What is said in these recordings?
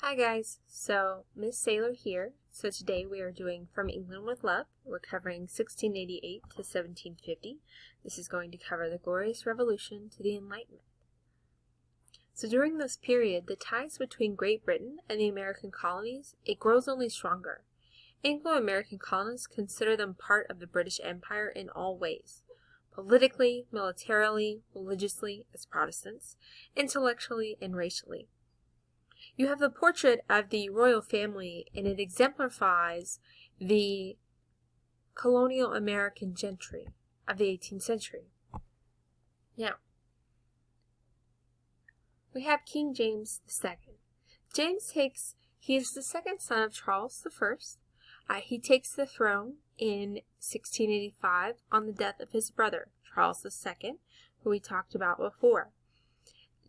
Hi guys, so Miss Sailor here. So today we are doing From England with Love. We're covering 1688 to 1750. This is going to cover the Glorious Revolution to the Enlightenment. So during this period, the ties between Great Britain and the American colonies, it grows only stronger. Anglo-American colonists consider them part of the British Empire in all ways. Politically, militarily, religiously as Protestants, intellectually and racially. You have the portrait of the royal family, and it exemplifies the colonial American gentry of the 18th century. Now, we have King James II. He is the second son of Charles I. He takes the throne in 1685 on the death of his brother, Charles II, who we talked about before.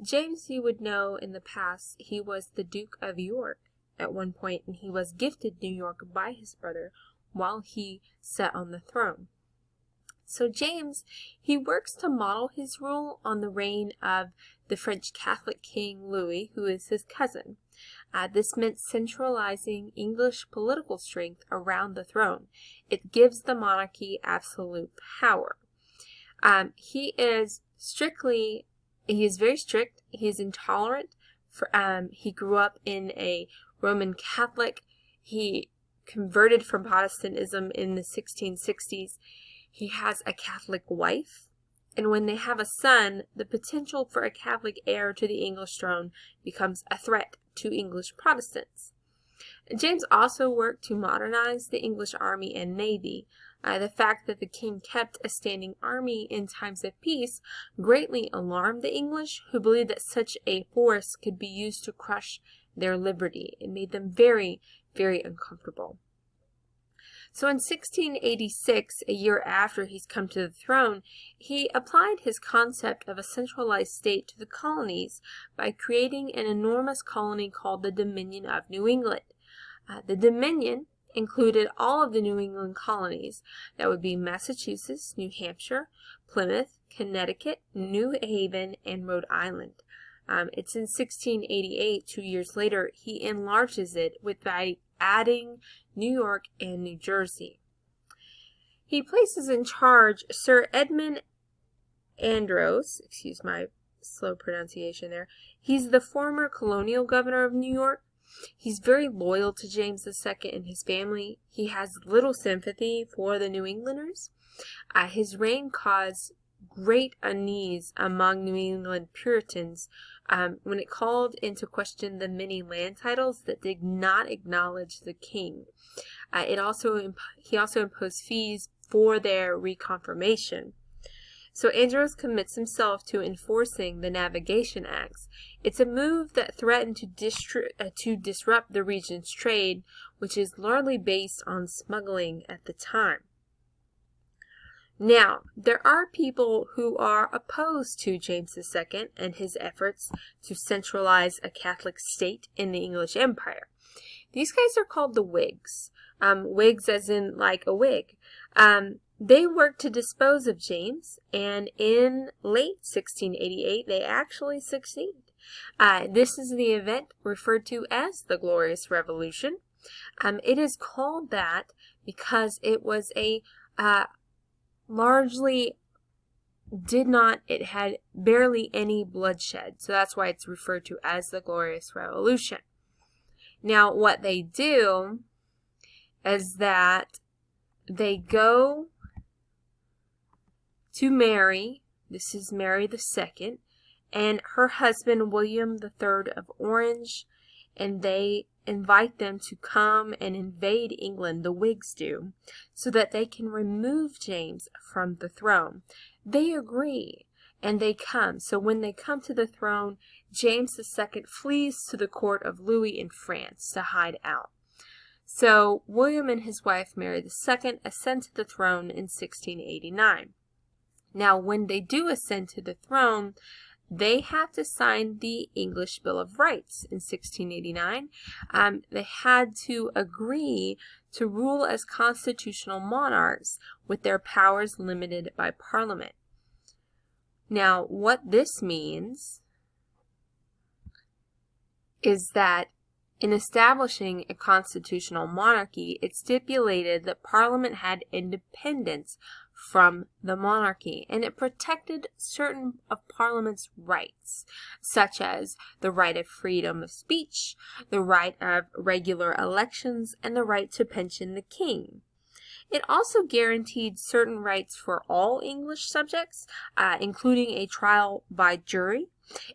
James, you would know in the past, he was the Duke of York at one point, and he was gifted New York by his brother while he sat on the throne. So James, he works to model his rule on the reign of the French Catholic King Louis, who is his cousin. This meant centralizing English political strength around the throne. It gives the monarchy absolute power. He is very strict. He is intolerant. He grew up in a Roman Catholic. He converted from Protestantism in the 1660s. He has a Catholic wife. And when they have a son, the potential for a Catholic heir to the English throne becomes a threat to English Protestants. James also worked to modernize the English army and navy. The fact that the king kept a standing army in times of peace greatly alarmed the English, who believed that such a force could be used to crush their liberty. It made them very, very uncomfortable. So in 1686, a year after he's come to the throne, he applied his concept of a centralized state to the colonies by creating an enormous colony called the Dominion of New England. The Dominion included all of the New England colonies. That would be Massachusetts, New Hampshire, Plymouth, Connecticut, New Haven, and Rhode Island. It's in 1688, 2 years later, he enlarges it by adding New York and New Jersey. He places in charge Sir Edmund Andros, excuse my slow pronunciation there. He's the former colonial governor of New York. He's very loyal to James II and his family. He has little sympathy for the New Englanders. His reign caused great unease among New England Puritans when it called into question the many land titles that did not acknowledge the king. He also imposed fees for their reconfirmation. So Andros commits himself to enforcing the Navigation Acts. It's a move that threatened to disrupt the region's trade, which is largely based on smuggling at the time. Now, there are people who are opposed to James II and his efforts to centralize a Catholic state in the English Empire. These guys are called the Whigs. Whigs as in like a wig. They worked to dispose of James, and in late 1688, they actually succeed. This is the event referred to as the Glorious Revolution. It is called that because it was a it had barely any bloodshed, so that's why it's referred to as the Glorious Revolution. Now, what they do is that they go to Mary, this is Mary II, and her husband William III of Orange, and they invite them to come and invade England, the Whigs do, so that they can remove James from the throne. They agree, and they come. So when they come to the throne, James II flees to the court of Louis in France to hide out. So William and his wife Mary II ascend to the throne in 1689. Now, when they do ascend to the throne, they have to sign the English Bill of Rights in 1689. They had to agree to rule as constitutional monarchs with their powers limited by Parliament. Now, what this means is that In establishing a constitutional monarchy, it stipulated that Parliament had independence from the monarchy, and it protected certain of Parliament's rights, such as the right of freedom of speech, the right of regular elections, and the right to pension the king. It also guaranteed certain rights for all English subjects, including a trial by jury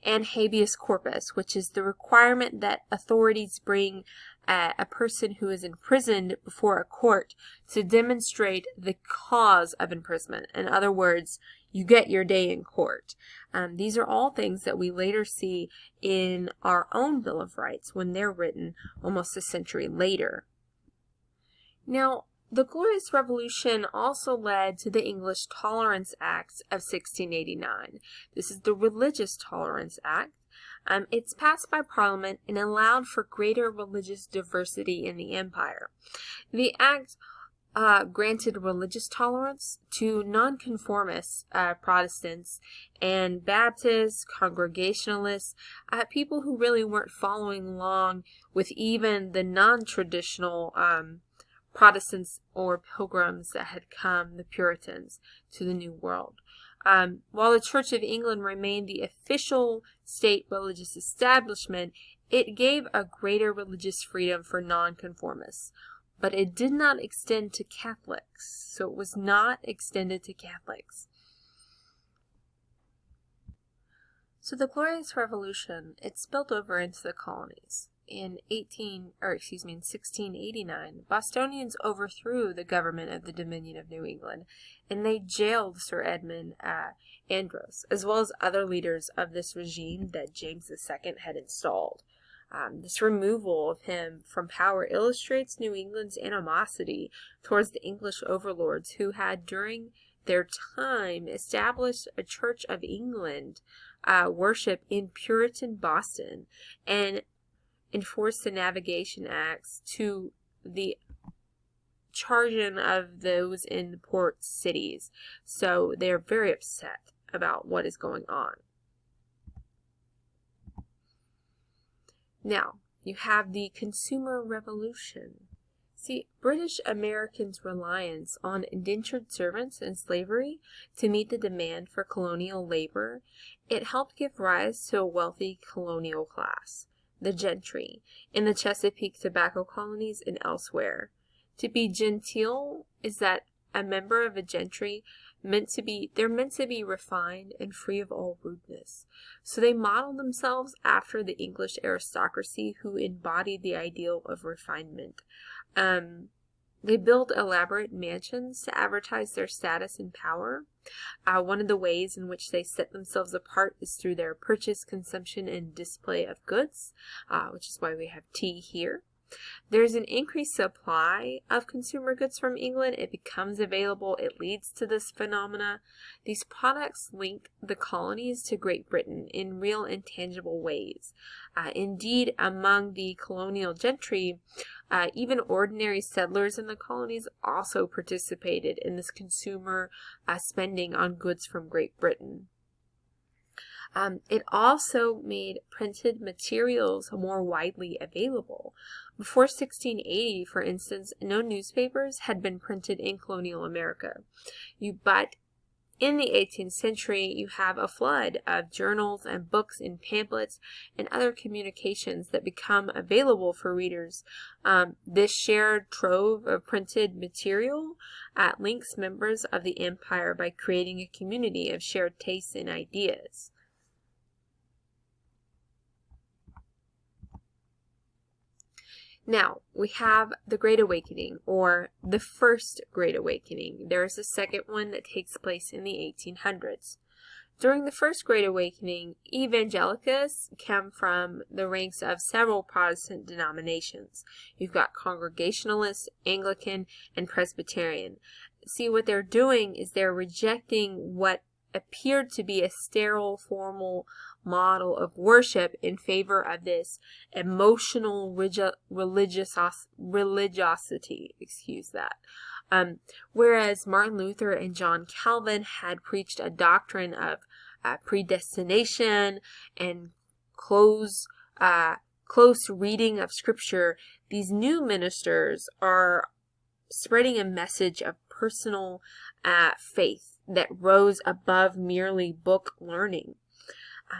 and habeas corpus, which is the requirement that authorities bring a person who is imprisoned before a court to demonstrate the cause of imprisonment. In other words, you get your day in court. These are all things that we later see in our own Bill of Rights when they're written almost a century later. Now, the Glorious Revolution also led to the English Tolerance Act of 1689. This is the Religious Tolerance Act. It's passed by Parliament and allowed for greater religious diversity in the empire. The act granted religious tolerance to nonconformist Protestants and Baptists, Congregationalists, people who really weren't following along with even the non-traditional Protestants or pilgrims that had come, the Puritans, to the New World. While the Church of England remained the official state religious establishment, it gave a greater religious freedom for nonconformists. But it did not extend to Catholics, so it was not extended to Catholics. So the Glorious Revolution, it spilled over into the colonies. In 1689, Bostonians overthrew the government of the Dominion of New England, and they jailed Sir Edmund Andros, as well as other leaders of this regime that James II had installed. This removal of him from power illustrates New England's animosity towards the English overlords who had, during their time, established a Church of England worship in Puritan Boston and enforced the Navigation Acts to the charging of those in the port cities. So they're very upset about what is going on. Now, you have the Consumer Revolution. See, British Americans' reliance on indentured servants and slavery to meet the demand for colonial labor, it helped give rise to a wealthy colonial class, the gentry, in the Chesapeake tobacco colonies and elsewhere. To be genteel is that a member of a gentry meant to be refined and free of all rudeness. So they modeled themselves after the English aristocracy who embodied the ideal of refinement. They built elaborate mansions to advertise their status and power. One of the ways in which they set themselves apart is through their purchase, consumption, and display of goods, which is why we have tea here. There's an increased supply of consumer goods from England. It becomes available. It leads to this phenomena. These products link the colonies to Great Britain in real and tangible ways. Indeed, among the colonial gentry, even ordinary settlers in the colonies also participated in this consumer spending on goods from Great Britain. It also made printed materials more widely available. Before 1680, for instance, no newspapers had been printed in colonial America. But in the 18th century, you have a flood of journals and books and pamphlets and other communications that become available for readers. This shared trove of printed material links members of the empire by creating a community of shared tastes and ideas. Now, we have the Great Awakening, or the First Great Awakening. There is a second one that takes place in the 1800s. During the First Great Awakening, evangelicals come from the ranks of several Protestant denominations. You've got Congregationalists, Anglican, and Presbyterian. See, what they're doing is they're rejecting what appeared to be a sterile, formal model of worship in favor of this emotional religiosity. Whereas Martin Luther and John Calvin had preached a doctrine of predestination and close close reading of Scripture, these new ministers are spreading a message of personal faith that rose above merely book learning.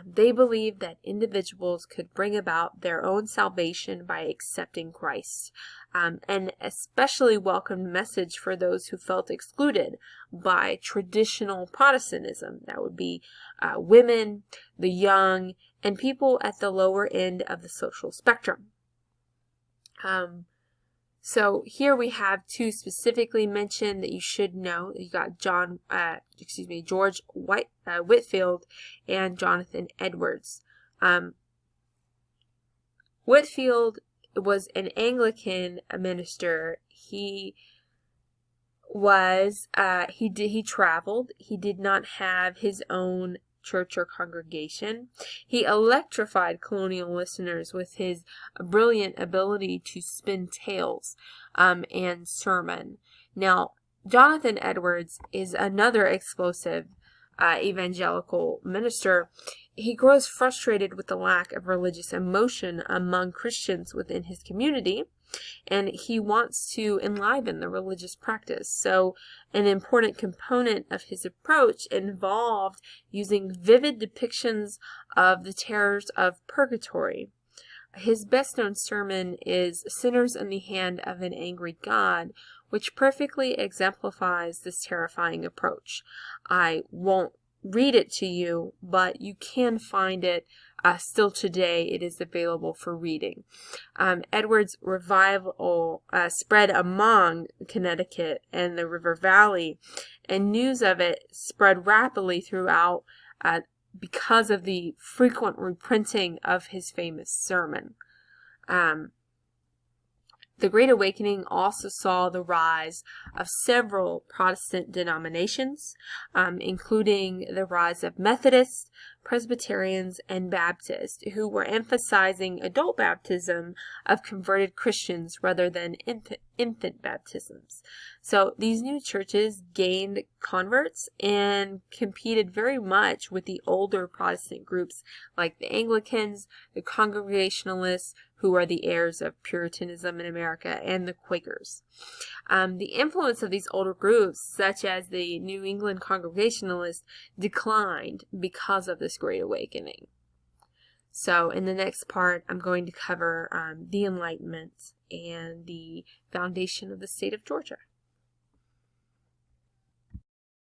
They believed that individuals could bring about their own salvation by accepting Christ, and especially welcomed message for those who felt excluded by traditional Protestantism. That would be women, the young, and people at the lower end of the social spectrum. So here we have two specifically mentioned that you should know. You got George Whitefield and Jonathan Edwards. Whitefield was an Anglican minister. He traveled. He did not have his own church or congregation. He electrified colonial listeners with his brilliant ability to spin tales and sermon. Now, Jonathan Edwards is another explosive evangelical minister. He grows frustrated with the lack of religious emotion among Christians within his community, and he wants to enliven the religious practice. So an important component of his approach involved using vivid depictions of the terrors of purgatory. His best-known sermon is Sinners in the Hand of an Angry God, which perfectly exemplifies this terrifying approach. I won't read it to you, but you can find it still today. It is available for reading. Edwards' revival spread among Connecticut and the River Valley, and news of it spread rapidly throughout because of the frequent reprinting of his famous sermon. The Great Awakening also saw the rise of several Protestant denominations, including the rise of Methodists, Presbyterians, and Baptists, who were emphasizing adult baptism of converted Christians rather than infant baptisms. So these new churches gained converts and competed very much with the older Protestant groups like the Anglicans, the Congregationalists, who are the heirs of Puritanism in America, and the Quakers. The influence of these older groups, such as the New England Congregationalists, declined because of this Great Awakening. So in the next part, I'm going to cover the Enlightenment and the foundation of the state of Georgia.